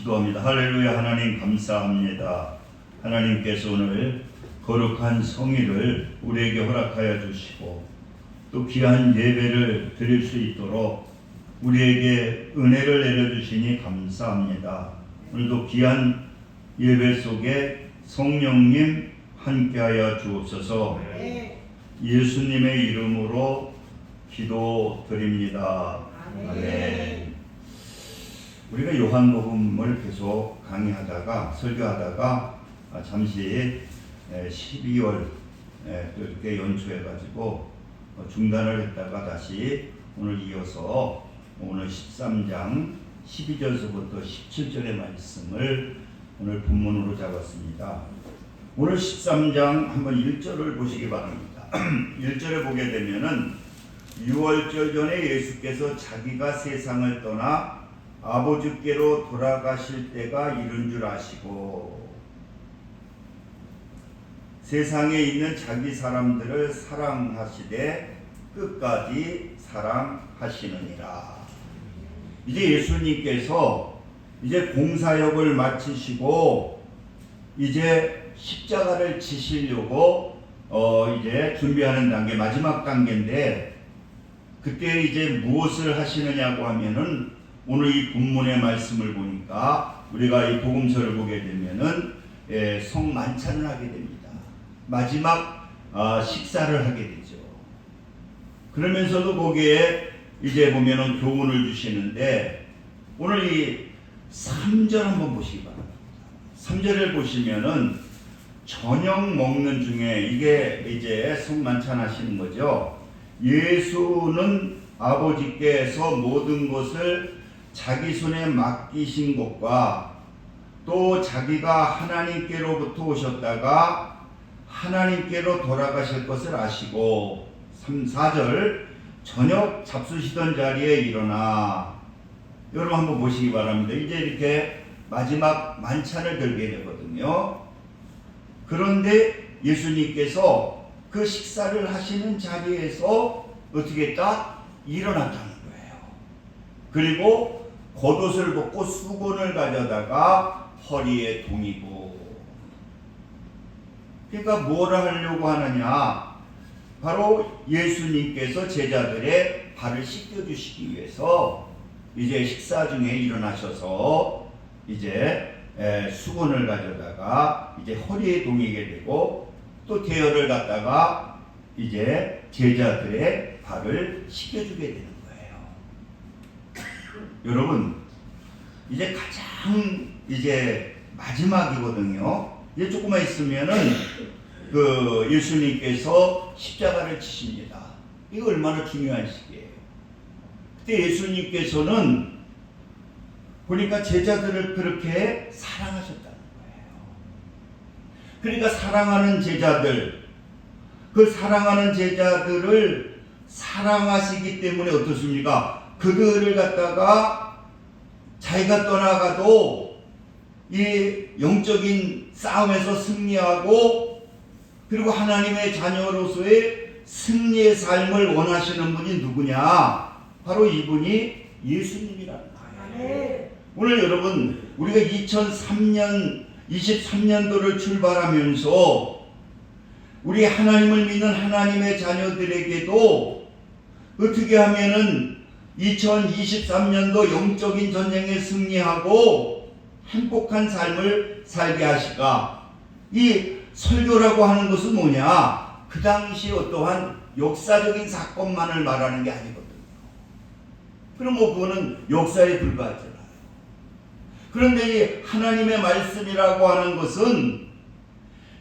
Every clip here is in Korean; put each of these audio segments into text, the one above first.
기도합니다. 할렐루야. 하나님 감사합니다. 하나님께서 오늘 거룩한 성일을 우리에게 허락하여 주시고 또 귀한 예배를 드릴 수 있도록 우리에게 은혜를 내려주시니 감사합니다. 오늘도 귀한 예배 속에 성령님 함께하여 주옵소서. 예수님의 이름으로 기도드립니다. 아멘. 우리가 요한복음을 계속 강의하다가 설교하다가 잠시 12월 이렇게 연초해가지고 중단을 했다가 다시 오늘 이어서 오늘 13장 12절서부터 17절의 말씀을 오늘 본문으로 잡았습니다. 오늘 13장 한번 1절을 보시기 바랍니다. 1절에 보게 되면은 6월절 전에 예수께서 자기가 세상을 떠나 아버지께로 돌아가실 때가 이른 줄 아시고 세상에 있는 자기 사람들을 사랑하시되 끝까지 사랑하시느니라. 이제 예수님께서 이제 공사역을 마치시고 이제 십자가를 지시려고 이제 준비하는 단계, 마지막 단계인데 그때 이제 무엇을 하시느냐고 하면은 오늘 이 본문의 말씀을 보니까 우리가 이 복음서를 보게 되면은 성만찬을 하게 됩니다. 마지막 식사를 하게 되죠. 그러면서도 거기에 이제 보면은 교훈을 주시는데 오늘 이 3절 한번 보시기 바랍니다. 3절을 보시면은 저녁 먹는 중에 이게 이제 성만찬 하시는 거죠. 예수는 아버지께서 모든 것을 자기 손에 맡기신 것과 또 자기가 하나님께로부터 오셨다가 하나님께로 돌아가실 것을 아시고 3, 4절 저녁 잡수시던 자리에 일어나 여러분 한번 보시기 바랍니다. 이제 이렇게 마지막 만찬을 들게 되거든요. 그런데 예수님께서 그 식사를 하시는 자리에서 어떻게 했다? 일어났다는 거예요. 그리고 겉옷을 벗고 수건을 가져다가 허리에 동이고 그러니까 뭐라 하려고 하느냐? 바로 예수님께서 제자들의 발을 씻겨주시기 위해서 이제 식사 중에 일어나셔서 이제 수건을 가져다가 이제 허리에 동이게 되고 또 대열을 갖다가 이제 제자들의 발을 씻겨주게 되는 거예요. 여러분 이제 가장 이제 마지막이거든요. 이제 조금만 있으면은 그 예수님께서 십자가를 지십니다. 이거 얼마나 중요한 시기예요. 그때 예수님께서는 보니까 제자들을 그렇게 사랑하셨다는 거예요. 그러니까 사랑하는 제자들, 그 사랑하는 제자들을 사랑하시기 때문에 어떻습니까? 그들을 갖다가 자기가 떠나가도 이 영적인 싸움에서 승리하고 그리고 하나님의 자녀로서의 승리의 삶을 원하시는 분이 누구냐? 바로 이분이 예수님이라는 거예요. 오늘 여러분 우리가 2023년도를 출발하면서 우리 하나님을 믿는 하나님의 자녀들에게도 어떻게 하면은 2023년도 영적인 전쟁에 승리하고 행복한 삶을 살게 하실까? 이 설교라고 하는 것은 뭐냐? 그 당시 어떠한 역사적인 사건만을 말하는 게 아니거든요. 그럼 뭐 그거는 역사에 불과하잖아요. 그런데 이 하나님의 말씀이라고 하는 것은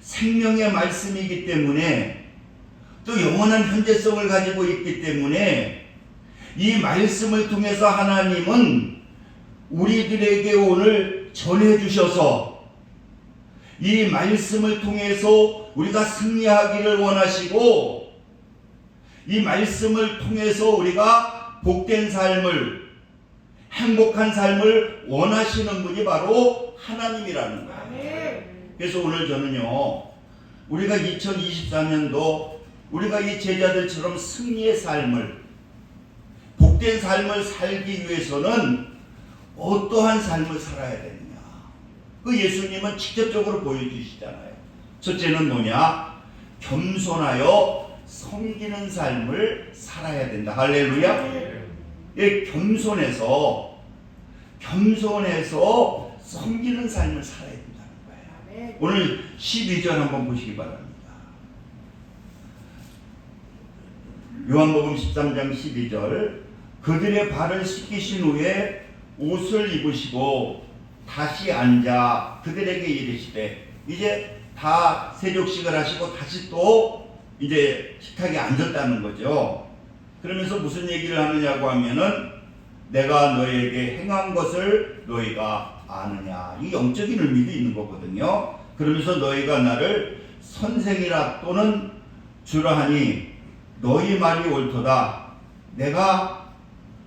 생명의 말씀이기 때문에 또 영원한 현재성을 가지고 있기 때문에 이 말씀을 통해서 하나님은 우리들에게 오늘 전해주셔서 이 말씀을 통해서 우리가 승리하기를 원하시고 이 말씀을 통해서 우리가 복된 삶을 행복한 삶을 원하시는 분이 바로 하나님이라는 거예요. 그래서 오늘 저는요 우리가 2024년도 우리가 이 제자들처럼 승리의 삶을 복된 삶을 살기 위해서는 어떠한 삶을 살아야 되느냐? 그 예수님은 직접적으로 보여주시잖아요. 첫째는 뭐냐? 겸손하여 섬기는 삶을 살아야 된다. 할렐루야. 예, 겸손해서 섬기는 삶을 살아야 된다는 거예요. 오늘 12절 한번 보시기 바랍니다. 요한복음 13장 12절. 그들의 발을 씻기신 후에 옷을 입으시고 다시 앉아 그들에게 이르시되, 이제 다 세족식을 하시고 다시 또 이제 식탁에 앉았다는 거죠. 그러면서 무슨 얘기를 하느냐고 하면은, 내가 너에게 행한 것을 너희가 아느냐. 이 영적인 의미도 있는 거거든요. 그러면서 너희가 나를 선생이라 또는 주라 하니 너희 말이 옳도다. 내가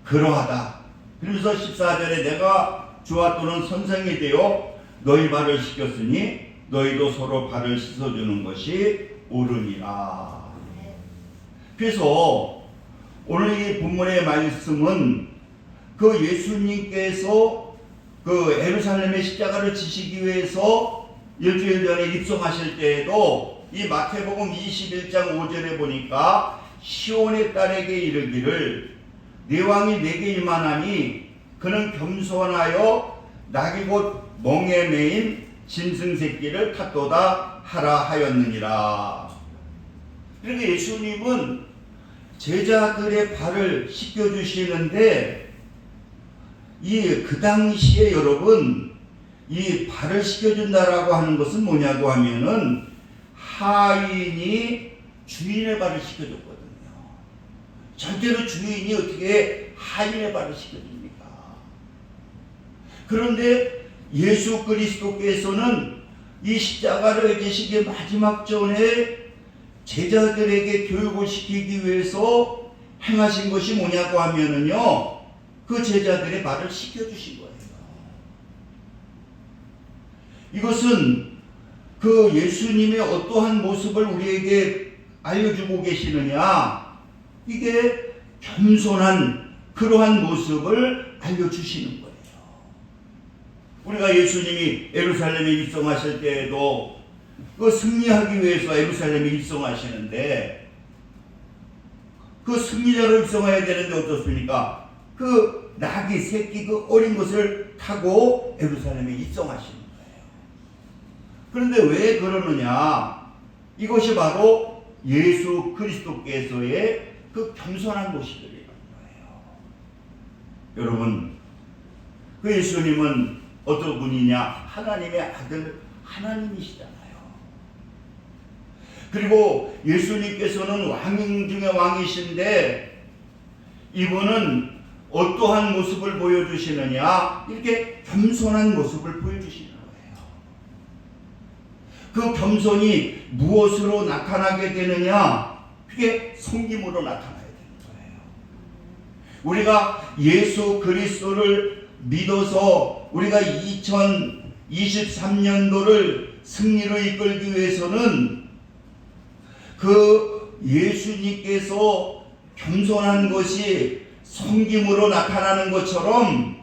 그러하다. 그러면서 14절에 내가 주와 또는 선생이 되어 너희 발을 씻겼으니 너희도 서로 발을 씻어주는 것이 옳으니라. 그래서 오늘 이 본문의 말씀은 그 예수님께서 그 예루살렘의 십자가를 지시기 위해서 일주일 전에 입성하실 때에도 이 마태복음 21장 5절에 보니까 시온의 딸에게 이르기를 네 왕이 내게 임하나니 그는 겸손하여 낙이 곧 멍에 매인 짐승 새끼를 탔도다 하라 하였느니라. 그러니까 예수님은 제자들의 발을 씻겨주시는데, 그 당시에 여러분, 이 발을 씻겨준다라고 하는 것은 뭐냐고 하면은 하인이 주인의 발을 씻겨줬거든요. 절대로 주인이 어떻게 하인의 발을 씻겨줍니까? 그런데 예수 그리스도께서는 이 십자가를 지시기의 마지막 전에 제자들에게 교육을 시키기 위해서 행하신 것이 뭐냐고 하면은요, 그 제자들의 발을 씻겨주신 거예요. 이것은 그 예수님의 어떠한 모습을 우리에게 알려주고 계시느냐, 이게 겸손한 그러한 모습을 알려주시는 거예요. 우리가 예수님이 예루살렘에 입성하실 때에도 그 승리하기 위해서 예루살렘에 입성하시는데, 그 승리자로 입성해야 되는데 어떻습니까? 그 낙이 새끼 그 어린 것을 타고 예루살렘에 입성하시는 거예요. 그런데 왜 그러느냐? 이것이 바로 예수 그리스도께서의 그 겸손한 모습이라는 거예요. 여러분, 그 예수님은 어떤 분이냐? 하나님의 아들 하나님이시잖아요. 그리고 예수님께서는 왕 중에 왕이신데, 이분은 어떠한 모습을 보여주시느냐? 이렇게 겸손한 모습을 보여주시는 거예요. 그 겸손이 무엇으로 나타나게 되느냐? 그게 섬김으로 나타나야 되는 거예요. 우리가 예수 그리스도를 믿어서 우리가 2023년도를 승리로 이끌기 위해서는 그 예수님께서 겸손한 것이 섬김으로 나타나는 것처럼,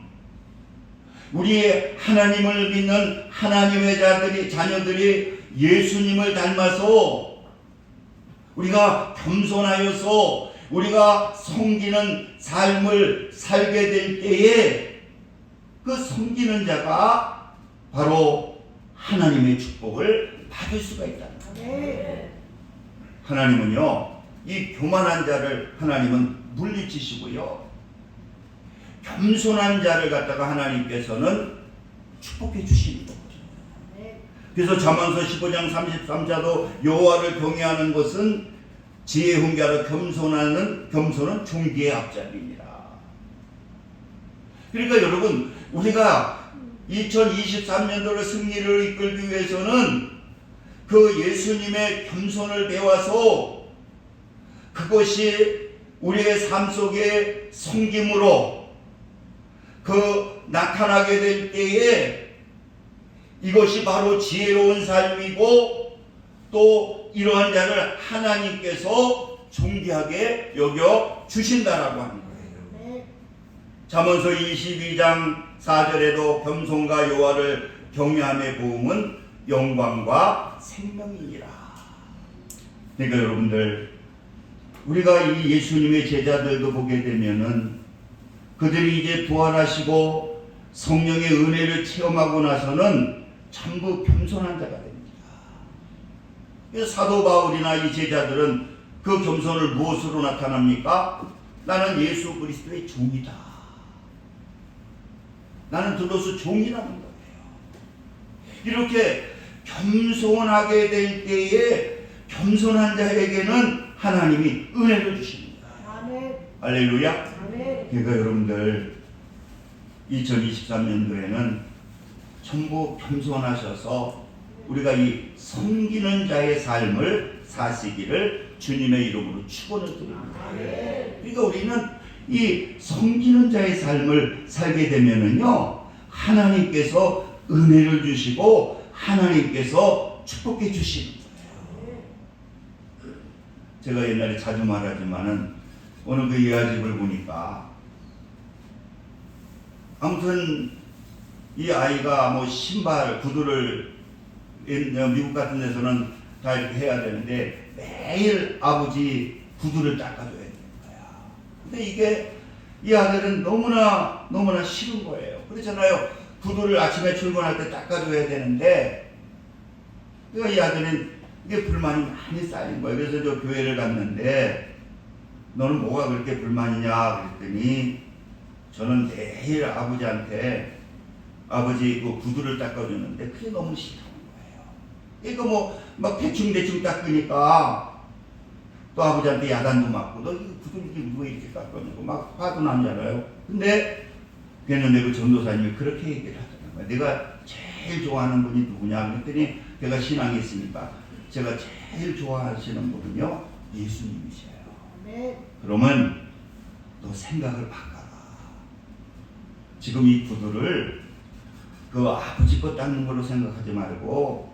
우리의 하나님을 믿는 하나님의 자녀들이 예수님을 닮아서 우리가 겸손하여서 우리가 섬기는 삶을 살게 될 때에 그 섬기는 자가 바로 하나님의 축복을 받을 수가 있다는 거예요. 하나님은요, 이 교만한 자를 하나님은 물리치시고요, 겸손한 자를 갖다가 하나님께서는 축복해 주시는 거죠. 그래서 잠언서 15장 33절도 여호와를 경외하는 것은 지혜 훈계하러 겸손은 존귀의 앞잡이니라. 그러니까 여러분, 우리가 2023년도를 승리를 이끌기 위해서는 그 예수님의 겸손을 배워서 그것이 우리의 삶 속에 섬김으로 그 나타나게 될 때에 이것이 바로 지혜로운 삶이고, 또 이러한 자를 하나님께서 존귀하게 여겨 주신다라고 하는 거예요. 잠언서 22장 4절에도 겸손과 여호와를 경외함의 보응은 영광과 생명이니라. 그러니까 여러분들, 우리가 이 예수님의 제자들도 보게 되면은 그들이 이제 부활하시고 성령의 은혜를 체험하고 나서는 전부 겸손한 자가 됩니다. 그래서 사도 바울이나 이 제자들은 그 겸손을 무엇으로 나타납니까? 나는 예수 그리스도의 종이다. 나는 들로서 종이라는 거예요. 이렇게 겸손하게 될 때에 겸손한 자에게는 하나님이 은혜를 주십니다. 아멘. 할렐루야. 아멘. 그러니까 여러분들 2023년도에는 전부 겸손하셔서 우리가 이 섬기는 자의 삶을 사시기를 주님의 이름으로 축원을 드립니다. 그러니까 우리는 이 섬기는 자의 삶을 살게 되면은요, 하나님께서 은혜를 주시고 하나님께서 축복해 주시는 거예요. 제가 옛날에 자주 말하지만은 오늘 그 예아집을 보니까 아무튼 이 아이가 뭐 신발, 구두를 미국 같은 데서는 다 이렇게 해야 되는데 매일 아버지 구두를 닦아줘야 되는 거야. 근데 이게 이 아들은 너무나 싫은 거예요. 그렇잖아요. 구두를 아침에 출근할 때 닦아줘야 되는데, 그러니까 이 아들은 이게 불만이 많이 쌓인 거예요. 그래서 저 교회를 갔는데 너는 뭐가 그렇게 불만이냐 그랬더니 저는 매일 아버지한테 아버지 그 구두를 닦아주는데 그게 너무 싫다는 거예요. 그러니까 뭐 막 대충 닦으니까 또 아버지한테 야단도 맞고 너 이거 구두를 왜 이렇게 닦아주고 막 화도 나잖아요. 근데 그랬는데 그 전도사님이 그렇게 얘기를 하더라는 거예요. 내가 제일 좋아하는 분이 누구냐 그랬더니 제가 신앙이 있으니까 제가 제일 좋아하시는 분은요 예수님이세요. 네. 그러면 너 생각을 바꿔라. 지금 이 구두를 그 아버지 거 닦는 걸로 생각하지 말고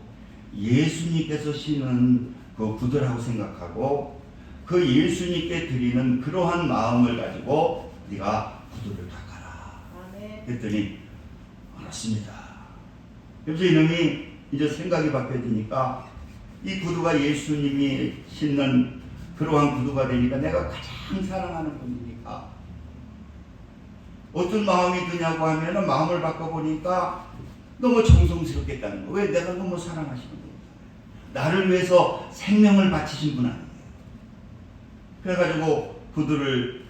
예수님께서 신은 그 구두라고 생각하고 그 예수님께 드리는 그러한 마음을 가지고 네가 구두를 닦아라. 그랬더니 알았습니다. 그래서 이놈이 이제 생각이 바뀌어지니까 이 구두가 예수님이 신는 그러한 구두가 되니까 내가 가장 사랑하는 분이니까 어떤 마음이 드냐고 하면은 마음을 바꿔보니까 너무 정성스럽겠다는 거예요. 왜? 내가 너무 사랑하시는 거예요. 나를 위해서 생명을 바치신 분 아니에요. 그래가지고 구두를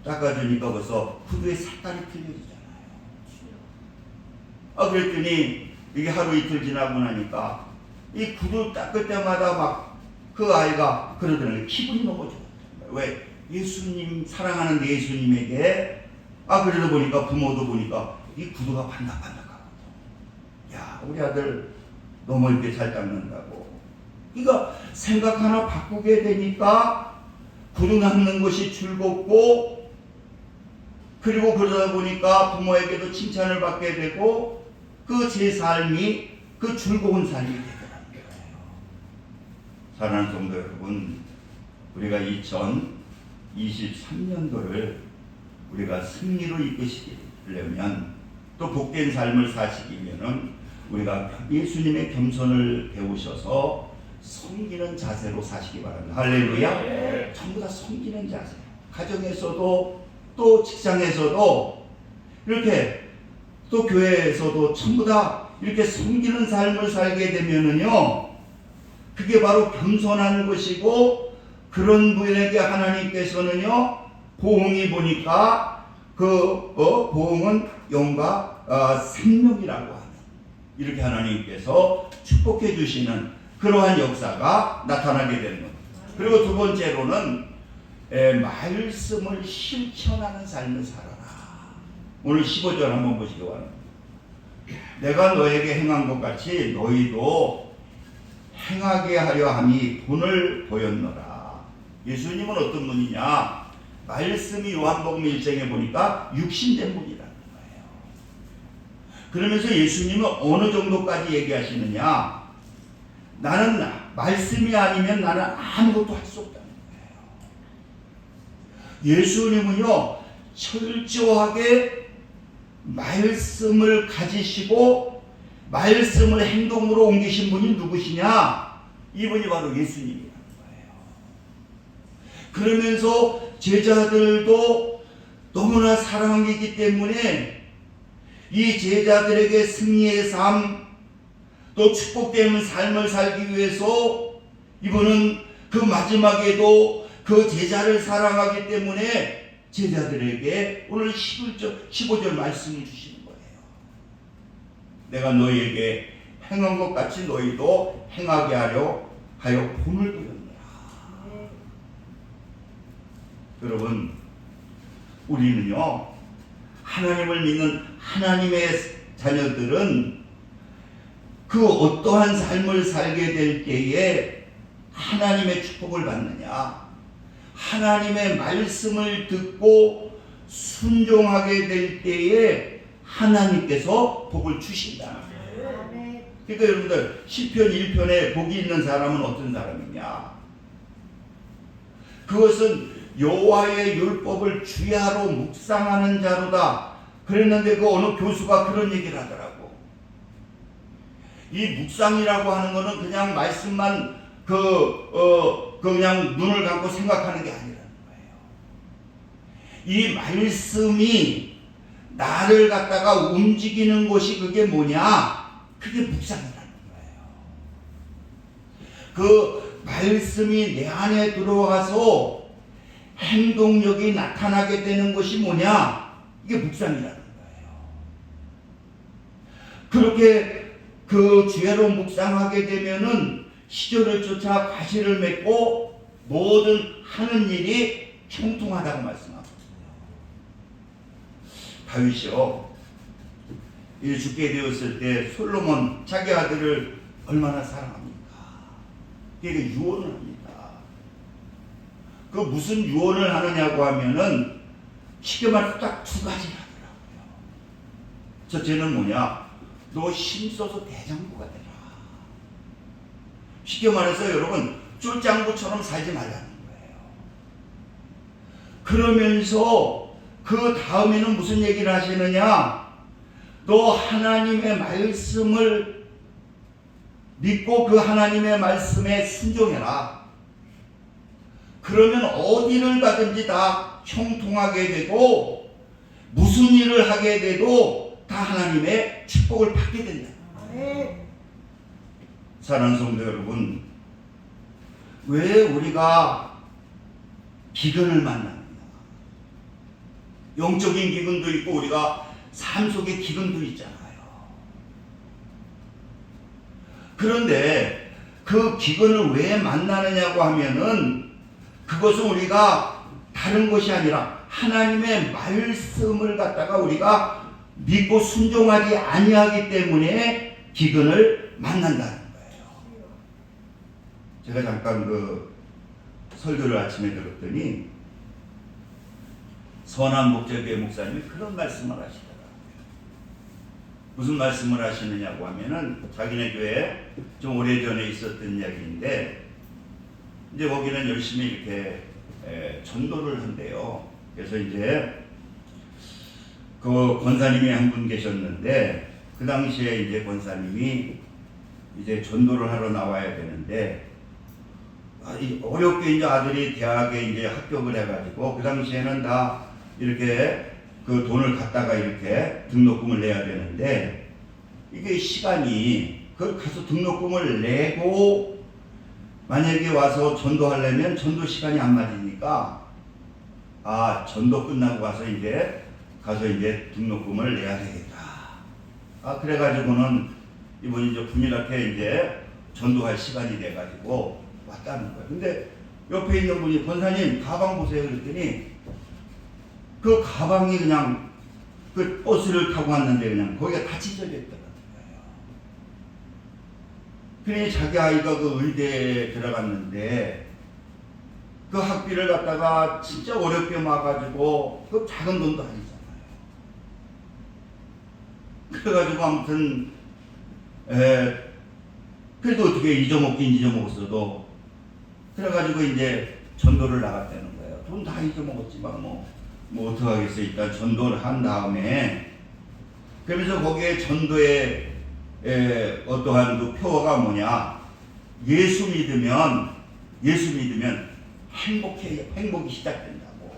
닦아주니까 벌써 구두의 색깔이 틀려지잖아요. 그랬더니 이게 하루 이틀 지나고 나니까 이 구두 닦을 때마다 막 그 아이가 그러더라고요. 기분이 너무 좋았던 거예요. 왜? 예수님, 사랑하는 예수님에게 그래도 보니까 부모도 보니까 이 구두가 반짝반짝하거든. 야, 우리 아들 너무 이렇게 잘 닦는다고. 그러니까 생각 하나 바꾸게 되니까 구두 닦는 것이 즐겁고, 그리고 그러다 보니까 부모에게도 칭찬을 받게 되고 그 제 삶이 그 즐거운 삶이 되더라는 거예요. 사랑하는 성도 여러분, 우리가 2023년도를 우리가 승리로 이끄시려면 또 복된 삶을 사시려면 우리가 예수님의 겸손을 배우셔서 섬기는 자세로 사시기 바랍니다. 할렐루야. 네. 전부 다 섬기는 자세. 가정에서도 또 직장에서도 이렇게 또 교회에서도 전부 다 이렇게 섬기는 삶을 살게 되면은요, 그게 바로 겸손한 것이고, 그런 분에게 하나님께서는요 보응이 보니까 보응은 영과 생명이라고 하는, 이렇게 하나님께서 축복해 주시는 그러한 역사가 나타나게 되는 겁니다. 그리고 두 번째로는 말씀을 실천하는 삶을 살아라. 오늘 15절 한번 보시기 바랍니다. 내가 너에게 행한 것 같이 너희도 행하게 하려 함이 본을 보였노라. 예수님은 어떤 분이냐? 말씀이 요한복음 1장에 보니까 육신된 분이라는 거예요. 그러면서 예수님은 어느 정도까지 얘기하시느냐? 나는 말씀이 아니면 나는 아무것도 할 수 없다는 거예요. 예수님은요 철저하게 말씀을 가지시고 말씀을 행동으로 옮기신 분이 누구시냐? 이분이 바로 예수님이라는 거예요. 그러면서 제자들도 너무나 사랑이기 때문에 이 제자들에게 승리의 삶, 또 축복되는 삶을 살기 위해서 이분은 그 마지막에도 그 제자를 사랑하기 때문에 제자들에게 오늘 15절 말씀을 주시는 거예요. 내가 너희에게 행한 것 같이 너희도 행하게 하여 본을 보였노라. 여러분, 우리는요, 하나님을 믿는 하나님의 자녀들은 그 어떠한 삶을 살게 될 때에 하나님의 축복을 받느냐, 하나님의 말씀을 듣고 순종하게 될 때에 하나님께서 복을 주신다는 거예요. 그러니까 여러분들 시편 1편에 복이 있는 사람은 어떤 사람이냐? 그것은 여호와의 율법을 주야로 묵상하는 자로다. 그랬는데 그 어느 교수가 그런 얘기를 하더라고. 이 묵상이라고 하는 거는 그냥 말씀만 그냥 눈을 감고 생각하는 게 아니라는 거예요. 이 말씀이 나를 갖다가 움직이는 것이 그게 뭐냐? 그게 묵상이라는 거예요. 그 말씀이 내 안에 들어와서 행동력이 나타나게 되는 것이 뭐냐? 이게 묵상이라는 거예요. 그렇게 그 주야로 묵상하게 되면은 시절을 쫓아 가시를 맺고 모든 하는 일이 형통하다고 말씀하거든요. 다윗이요, 이 죽게 되었을 때 솔로몬 자기 아들을 얼마나 사랑합니까? 그게 유언을 합니다. 그 무슨 유언을 하느냐고 하면은 쉽게 말해서 딱 두 가지를 하더라고요. 첫째는 뭐냐? 너 힘써서 대장부가 되라. 쉽게 말해서 여러분, 쫄장부처럼 살지 말라는 거예요. 그러면서 그 다음에는 무슨 얘기를 하시느냐? 너 하나님의 말씀을 믿고 그 하나님의 말씀에 순종해라. 그러면 어디를 가든지 다 형통하게 되고 무슨 일을 하게 돼도 다 하나님의 축복을 받게 된다. 사랑하는 성도 여러분, 왜 우리가 기근을 만납니까? 영적인 기근도 있고 우리가 삶 속에 기근도 있잖아요. 그런데 그 기근을 왜 만나느냐고 하면은 그것은 우리가 다른 것이 아니라 하나님의 말씀을 갖다가 우리가 믿고 순종하지 아니하기 때문에 기근을 만난다는 거예요. 제가 잠깐 그 설교를 아침에 들었더니 선한목재교회 목사님이 그런 말씀을 하시더라고요. 무슨 말씀을 하시느냐고 하면은 자기네 교회에 좀 오래전에 있었던 이야기인데 이제 거기는 열심히 이렇게 전도를 한대요. 그래서 이제 그 권사님이 한 분 계셨는데 그 당시에 이제 권사님이 이제 전도를 하러 나와야 되는데 어렵게 이제 아들이 대학에 이제 합격을 해가지고 그 당시에는 다 이렇게 그 돈을 갖다가 이렇게 등록금을 내야 되는데 이게 시간이 그 가서 등록금을 내고 만약에 와서 전도하려면 전도 시간이 안 맞으니까 전도 끝나고 와서 이제 가서 이제 등록금을 내야 되겠다. 그래가지고는 이분이 이제 분이렇게 이제 전도할 시간이 돼가지고 왔다는 거예요. 근데 옆에 있는 분이 권사님 가방 보세요 그랬더니 그 가방이 그냥 그 버스를 타고 왔는데 그냥 거기가 다 찢어져 있더라는 거예요. 그러니 자기 아이가 그 의대에 들어갔는데 그 학비를 갖다가 진짜 어렵게 막아가지고 그 작은 돈도 아니잖아요. 그래가지고 아무튼 그래도 어떻게 잊어먹었어도 그래가지고 이제 전도를 나갔다는 거예요. 돈 다 잊어먹었지만 뭐 어떡하겠어요. 일단 전도를 한 다음에 그러면서 거기에 전도의 어떠한 그 표어가 뭐냐? 예수 믿으면 행복이 시작된다고.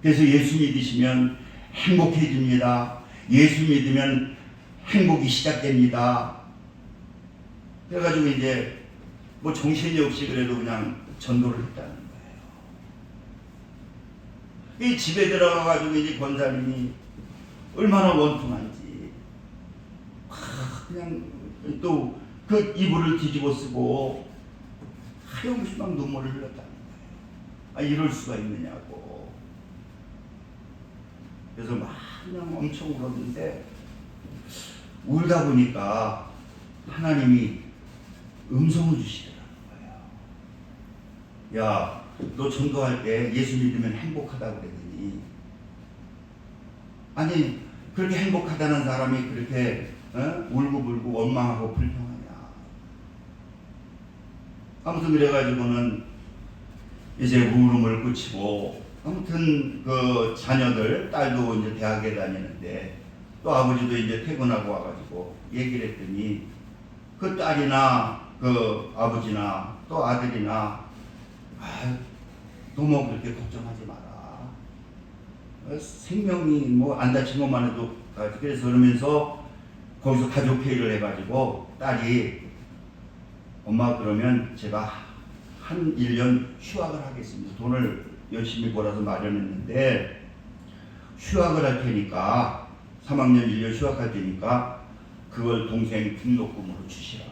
그래서 예수 믿으시면 행복해집니다. 예수 믿으면 행복이 시작됩니다. 그래가지고 이제 뭐 정신이 없이 그래도 그냥 전도를 했다는 거예요. 이 집에 들어가가지고 이제 권사님이 얼마나 원통한지 그냥 또 그 이불을 뒤집어 쓰고 하염없이 막 눈물을 흘렸다는 거예요. 아, 이럴 수가 있느냐고. 그래서 막 그냥 엄청 울었는데 울다 보니까 하나님이 음성을 주시더라는 거예요. 야, 너 전도할 때 예수 믿으면 행복하다고 그랬더니, 아니 그렇게 행복하다는 사람이 그렇게 울고불고 원망하고 불평하냐. 아무튼 그래가지고는 이제 울음을 그치고, 아무튼 그 자녀들, 딸도 이제 대학에 다니는데 또 아버지도 이제 퇴근하고 와가지고 얘기를 했더니 그 딸이나 그 아버지나 또 아들이나 너무 그렇게 걱정하지 마라. 생명이 뭐 안 다친 것만 해도. 그래서 그러면서 거기서 가족회의를 해가지고 딸이, 엄마 그러면 제가 한 1년 휴학을 하겠습니다. 돈을 열심히 벌어서 마련했는데 휴학을 할 테니까 3학년 1년 휴학할 테니까 그걸 동생 등록금으로 주시라고.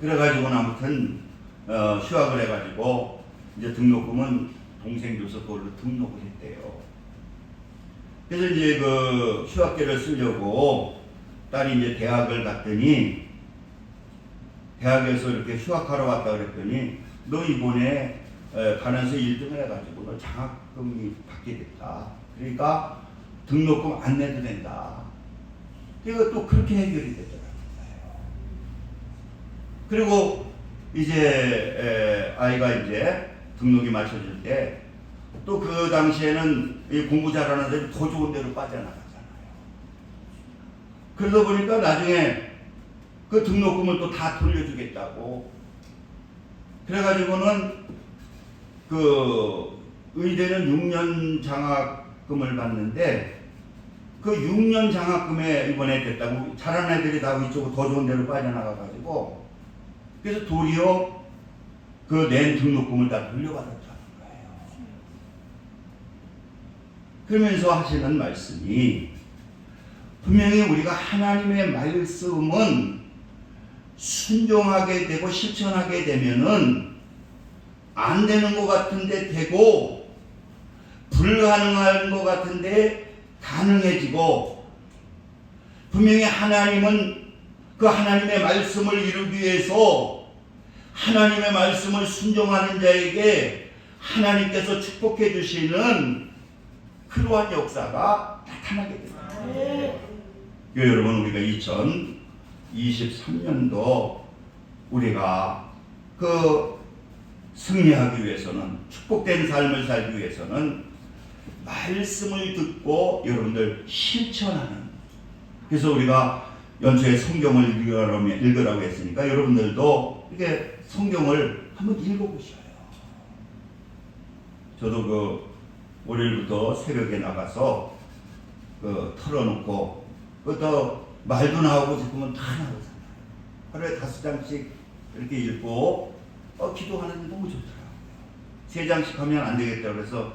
그래가지고 아무튼 휴학을 해가지고 이제 등록금은 동생 줘서 그걸로 등록을 했대요. 그래서 이제 그 휴학계를 쓰려고 딸이 이제 대학을 갔더니, 대학에서 이렇게 휴학하러 왔다 그랬더니 너 이번에 가면서 1등을 해가지고 너 장학금이 받게 됐다. 그러니까 등록금 안 내도 된다. 그리고 또 그렇게 해결이 되더라고요. 그리고 이제 아이가 이제 등록이 맞춰질 때 또 그 당시에는 이 공부 잘하는 애들이 더 좋은 데로 빠져나가잖아요. 그러다 보니까 나중에 그 등록금을 또 다 돌려주겠다고. 그래가지고는 그 의대는 6년 장학금을 받는데 그 6년 장학금에 이번에 됐다고. 잘하는 애들이 다 이쪽으로 더 좋은 데로 빠져나가가지고, 그래서 도리어 그 낸 등록금을 다 돌려받았다는 거예요. 그러면서 하시는 말씀이, 분명히 우리가 하나님의 말씀은 순종하게 되고 실천하게 되면은 안 되는 것 같은데 되고, 불가능한 것 같은데 가능해지고, 분명히 하나님은 그 하나님의 말씀을 이루기 위해서 하나님의 말씀을 순종하는 자에게 하나님께서 축복해 주시는 그러한 역사가 나타나게 됩니다. 여러분, 우리가 2023년도 우리가 그 승리하기 위해서는, 축복된 삶을 살기 위해서는 말씀을 듣고 여러분들 실천하는. 그래서 우리가 연초에 성경을 읽으라고 했으니까 여러분들도 이렇게 성경을 한번 읽어보셔요. 저도 그 월요일부터 새벽에 나가서 그 털어놓고, 또 말도 나오고 싶으면 다 나오잖아요. 하루에 5장씩 이렇게 읽고 기도하는데 너무 좋더라고요. 3장씩 하면 안 되겠다 그래서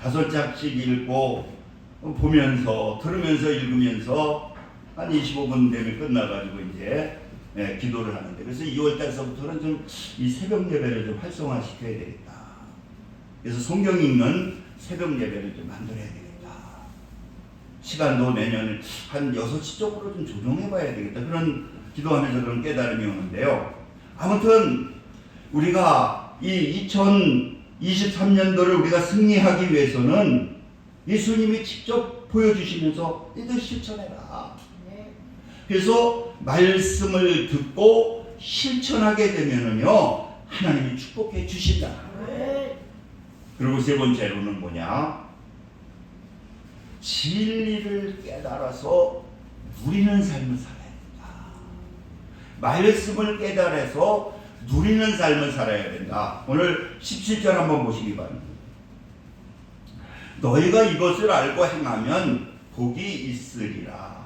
5장씩 읽고 보면서, 들으면서, 읽으면서 한 25분 되면 끝나가지고 이제 기도를 하는데, 그래서 2월달서부터는 좀 이 새벽 예배를 좀 활성화시켜야 되겠다. 그래서 성경 읽는 새벽 예배를 좀 만들어야 되겠다. 시간도 내년 한 6시 쪽으로 좀 조정해 봐야 되겠다. 그런 기도하면서 그런 깨달음이 오는데요. 아무튼 우리가 이 2023년도를 우리가 승리하기 위해서는 예수님이 직접 보여주시면서 이들 실천해라. 그래서 말씀을 듣고 실천하게 되면은요, 하나님이 축복해 주신다. 그리고 세 번째로는 뭐냐? 진리를 깨달아서 누리는 삶을 살아야 된다. 말씀을 깨달아서 누리는 삶을 살아야 된다. 오늘 17절 한번 보시기 바랍니다. 너희가 이것을 알고 행하면 복이 있으리라.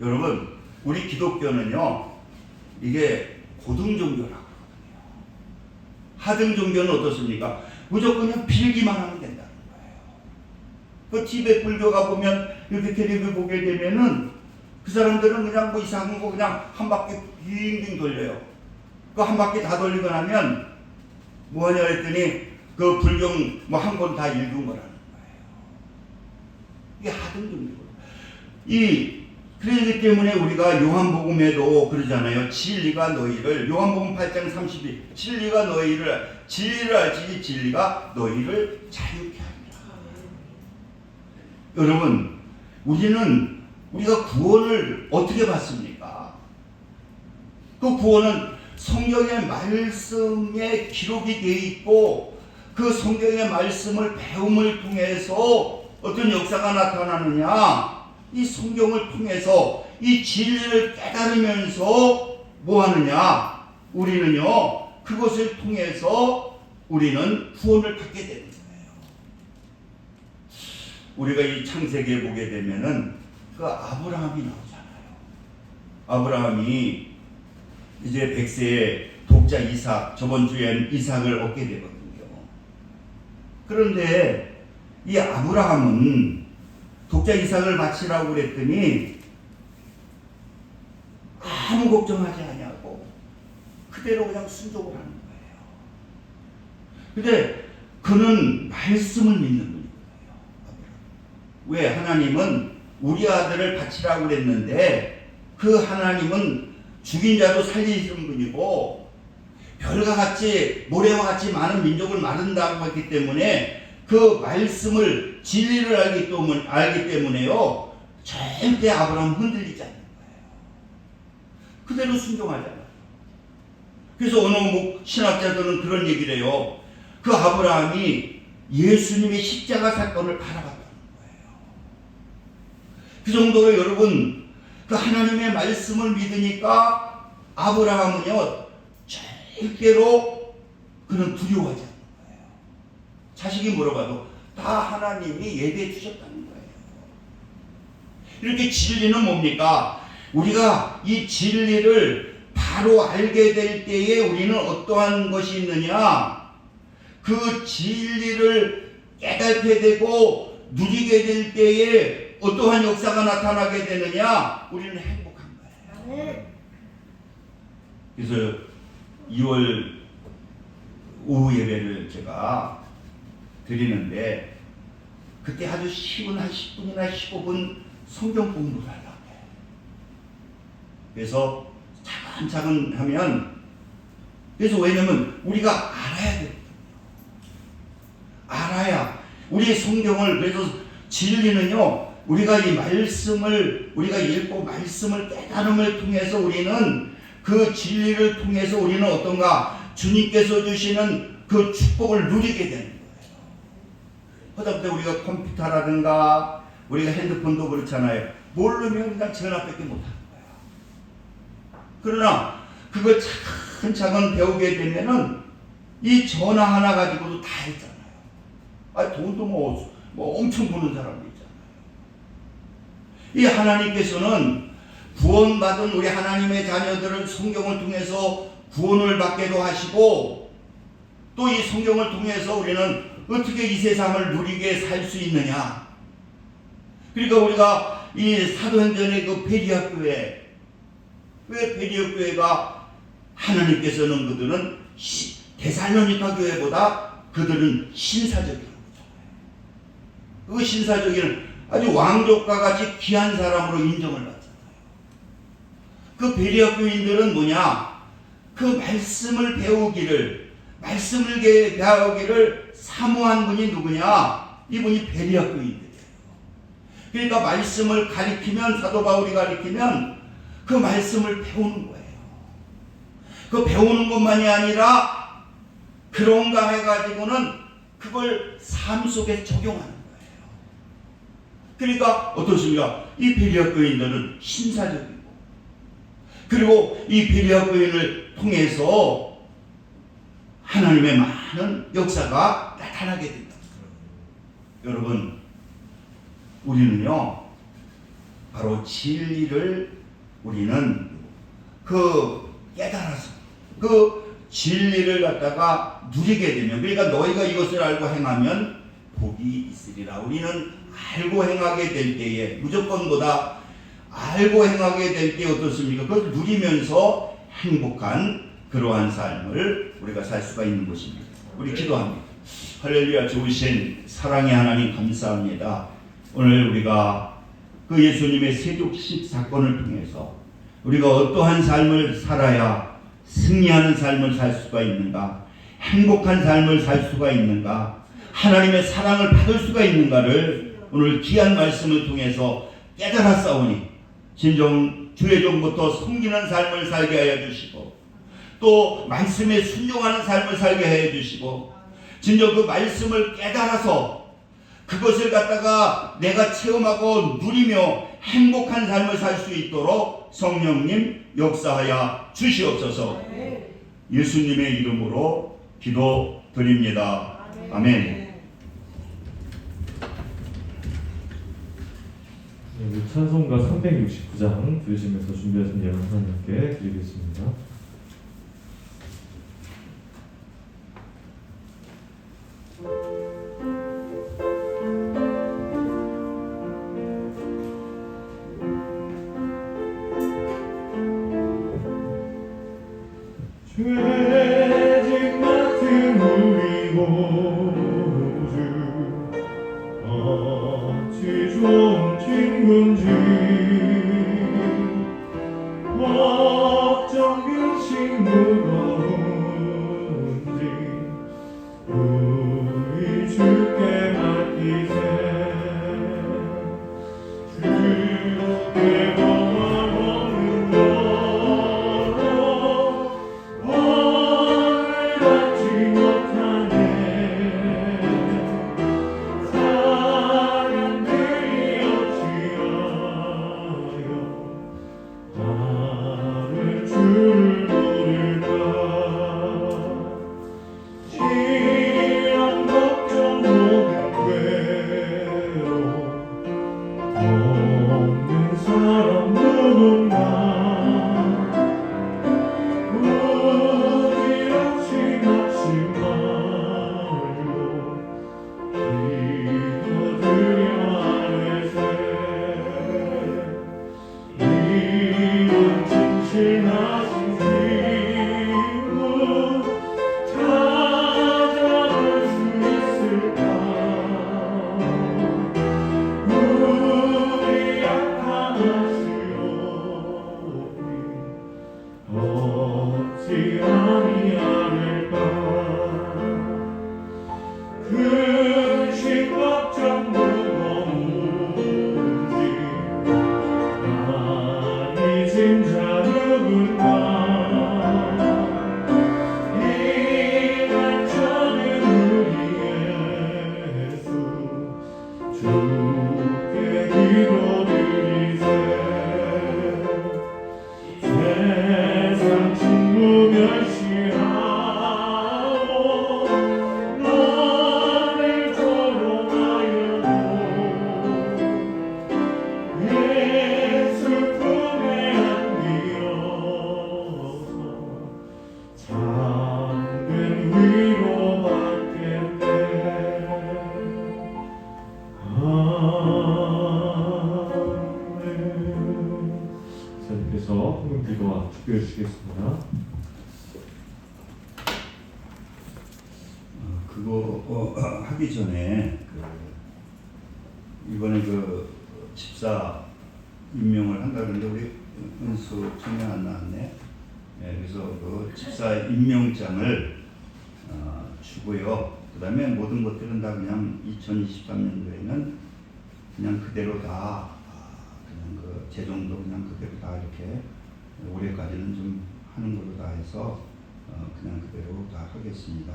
여러분, 우리 기독교는요, 이게 고등 종교라고 하거든요. 하등 종교는 어떻습니까? 무조건 그냥 빌기만 하면 된다는 거예요. 그 티베트 불교가 보면 이렇게 텔레비 보게 되면은 그 사람들은 그냥 뭐 이상한 거 그냥 한 바퀴 빙빙 돌려요. 그 한 바퀴 다 돌리고 나면 뭐하냐 했더니 그 불경 뭐 한 권 다 읽은 거라는 거예요. 이게 하등 종교고. 그러기 때문에 우리가 요한복음에도 그러잖아요. 진리가 너희를, 요한복음 8장 32, 진리를 알지 진리가 너희를 자유케 하리라. 여러분, 우리가 구원을 어떻게 받습니까? 그 구원은 성경의 말씀에 기록이 되어 있고, 그 성경의 말씀을 배움을 통해서 어떤 역사가 나타나느냐? 이 성경을 통해서 이 진리를 깨달으면서 뭐 하느냐? 우리는요, 그것을 통해서 우리는 구원을 받게 되는 거예요. 우리가 이 창세기에 보게 되면은 그 아브라함이 나오잖아요. 아브라함이 이제 100세에 독자 이삭, 저번 주엔 이삭을 얻게 되거든요. 그런데 이 아브라함은 독자 이삭을 바치라고 그랬더니 아무 걱정하지 않냐고 그대로 그냥 순종을 하는 거예요. 근데 그는 말씀을 믿는 분인 거예요. 왜? 하나님은 우리 아들을 바치라고 그랬는데 그 하나님은 죽인 자도 살리시는 분이고 별과 같이 모래와 같이 많은 민족을 만든다고 했기 때문에 그 말씀을 진리를 알기 때문에요, 절대 아브라함 흔들리지 않는 거예요. 그대로 순종하잖아요. 그래서 어느 신학자들은 그런 얘기를 해요. 그 아브라함이 예수님의 십자가 사건을 바라봤다는 거예요. 그 정도로 여러분, 그 하나님의 말씀을 믿으니까 아브라함은요, 절대로 그는 두려워하지 않는 거예요. 자식이 물어봐도 다 하나님이 예배해 주셨다는 거예요. 이렇게 진리는 뭡니까? 우리가 이 진리를 바로 알게 될 때에 우리는 어떠한 것이 있느냐? 그 진리를 깨닫게 되고 누리게 될 때에 어떠한 역사가 나타나게 되느냐? 우리는 행복한 거예요. 그래서 2월 오후 예배를 제가 드리는데 그때 아주 쉬운 한 10분이나 15분 성경 공부를 하려고 해요. 그래서 차근차근 하면, 그래서 왜냐면 우리가 알아야 돼요. 알아야 우리 성경을, 그래서 진리는요, 우리가 이 말씀을 우리가 읽고 말씀을 깨달음을 통해서 우리는 그 진리를 통해서 우리는 어떤가? 주님께서 주시는 그 축복을 누리게 되는 거예요. 그다음부터 우리가 컴퓨터라든가 우리가 핸드폰도 그렇잖아요. 모르면 그냥 전화밖에 못하는 거예요. 그러나 그걸 차근차근 배우게 되면은 이 전화 하나 가지고도 다 했잖아요. 아니, 돈도 뭐 엄청 버는 사람도 있잖아요. 이 하나님께서는 구원받은 우리 하나님의 자녀들은 성경을 통해서 구원을 받게도 하시고, 또 이 성경을 통해서 우리는 어떻게 이 세상을 누리게 살 수 있느냐. 그러니까 우리가 이 사도행전의 그 베리아 교회, 왜 베리아 교회가 하나님께서는 그들은 데살로니가 교회보다 그들은 신사적이라고 하잖아요. 그 신사적인 아주 왕족과 같이 귀한 사람으로 인정을 받잖아요. 그 베리아 교인들은 뭐냐? 그 말씀을 배우기를 사모한 분이 누구냐? 이분이 베리아 교인들이에요. 그러니까 말씀을 가리키면, 사도 바울이 가리키면 그 말씀을 배우는 거예요. 그 배우는 것만이 아니라 그런가 해가지고는 그걸 삶 속에 적용하는 거예요. 그러니까 어떻습니까? 이 베레아 교인들은 신사적이고, 그리고 이 베레아 교인을 통해서 하나님의 많은 역사가 나타나게 된다. 여러분, 우리는요 바로 진리를 우리는 깨달아서 진리를 갖다가 누리게 되면, 그러니까 너희가 이것을 알고 행하면 복이 있으리라. 우리는 알고 행하게 될 때에, 무조건보다 알고 행하게 될 때 어떻습니까? 그걸 누리면서 행복한 그러한 삶을 우리가 살 수가 있는 것입니다. 우리 기도합니다. 할렐루야. 좋으신 사랑의 하나님 감사합니다. 오늘 우리가 그 예수님의 세족식 사건을 통해서 우리가 어떠한 삶을 살아야 승리하는 삶을 살 수가 있는가, 행복한 삶을 살 수가 있는가, 하나님의 사랑을 받을 수가 있는가를 오늘 귀한 말씀을 통해서 깨달았사오니 진정 주의 종부터 섬기는 삶을 살게 하여 주시고, 또 말씀에 순종하는 삶을 살게 하여 주시고, 진정 그 말씀을 깨달아서 그것을 갖다가 내가 체험하고 누리며 행복한 삶을 살 수 있도록 성령님 역사하여 주시옵소서. 예수님의 이름으로 기도드립니다. 아멘. 찬송가 369장 들으시면서 준비하신 예언 하나님께 드리겠습니다. 죄짐 같은 우리 구주 어찌 좋은 친구인지, 걱정 근심 무거운지 우리 주께 맡기세. 주께 범하는 거로 원을 받지 못하네. 사람들이 어찌하여 나를 주를 모를까. 시련 걱정 모든 괴로움 없는 사람 누군가. 부질없이 낙심 말고 기도드려 아뢰세. 이런 진실하신 친구 찾아볼 수 있을까. 우리 약하시오니 어찌 아니하릴까. 근심 걱정 무거운지 많이 짐자 누군가. 이날저는 우리 예수 주께 기도드리세. 세상 친구 멸시하고 나를 조롱하여도 예수 품에 안기어서 참된 위로받겠네. 선생님께서 헌금 기도와 축복해 주시겠습니다. 그거 하기 전에 이번에 집사 임명을 한다는데 우리 은수 청년 안 나왔네. 그래서 그 집사 임명장을 주고요. 그 다음에 모든 것들은 다 그냥 2023년도에는 그냥 그대로 다 그냥 재정도 그냥 그대로 다 이렇게 올해까지는 좀 하는 걸로 다 해서 그냥 그대로 다 하겠습니다.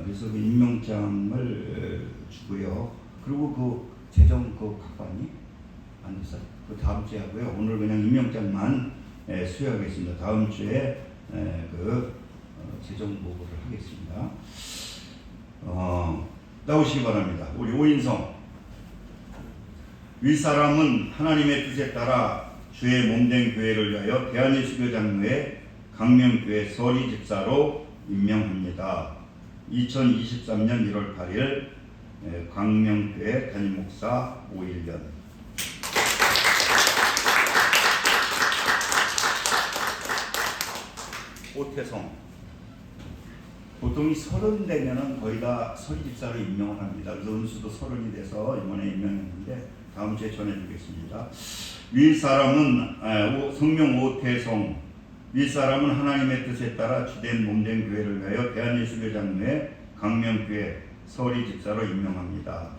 그래서 그 임명장을 주고요. 그리고 재정 그 갖고 왔니? 안 됐어. 그 다음 주에 하고요. 오늘 그냥 임명장만 수여하겠습니다. 다음 주에 재정 보고를 하겠습니다. 나오시기 바랍니다. 우리 오인성 윗사람은 하나님의 뜻에 따라 주의 몸된 교회를 위하여 대한예수교 장로회 강명교회 서리 집사로 임명합니다. 2023년 1월 8일 강명교회 담임목사 5일년. 오태성 보통 이 30 되면은 거의 다 서리 집사로 임명을 합니다. 그래서 은수도 30이 돼서 이번에 임명했는데 다음 주에 전해드리겠습니다. 윗사람은 성명 오태성 윗사람은 하나님의 뜻에 따라 주된 몸된 교회를 위하여 대한예수교 장로회 강명교회 서리 집사로 임명합니다.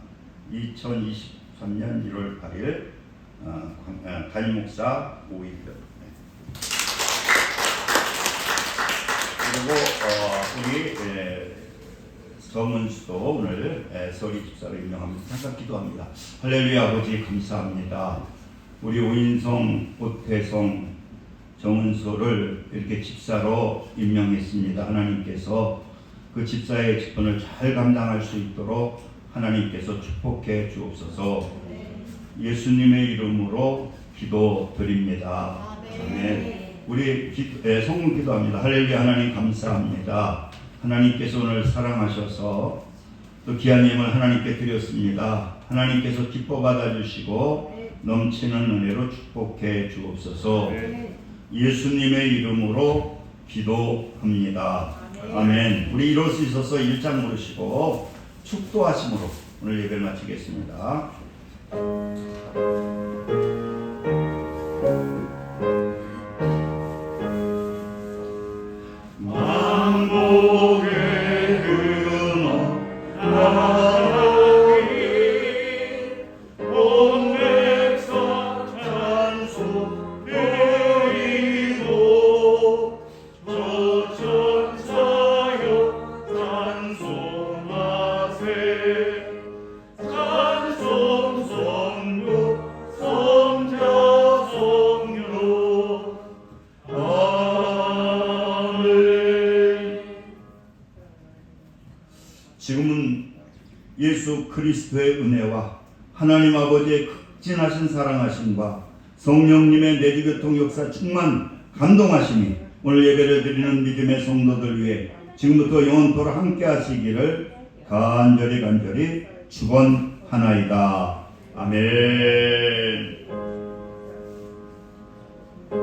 2023년 1월 8일 담임목사 5일년. 그리고 우리 정은수도 오늘 서리 집사로 임명합니다. 잠깐 기도합니다. 할렐루야. 아버지 감사합니다. 우리 오인성, 오태성, 정은수를 이렇게 집사로 임명했습니다. 하나님께서 그 집사의 직분을 잘 감당할 수 있도록 하나님께서 축복해 주옵소서. 예수님의 이름으로 기도드립니다. 아멘. 우리 성문 기도합니다. 할렐루야. 하나님 감사합니다. 하나님께서 오늘 사랑하셔서 또 귀한 예물 하나님께 드렸습니다. 하나님께서 기뻐 받아주시고 넘치는 은혜로 축복해 주옵소서. 예수님의 이름으로 기도합니다. 아멘. 우리 이룰 수 있어서 일장 부르시고 축도하심으로 오늘 예배를 마치겠습니다. 지금은 예수 그리스도의 은혜와 하나님 아버지의 극진하신 사랑하심과 성령님의 내주교통 역사 충만 감동하심이 오늘 예배를 드리는 믿음의 성도들 위해 지금부터 영원토록 함께 하시기를 간절히 축원하나이다. 아멘.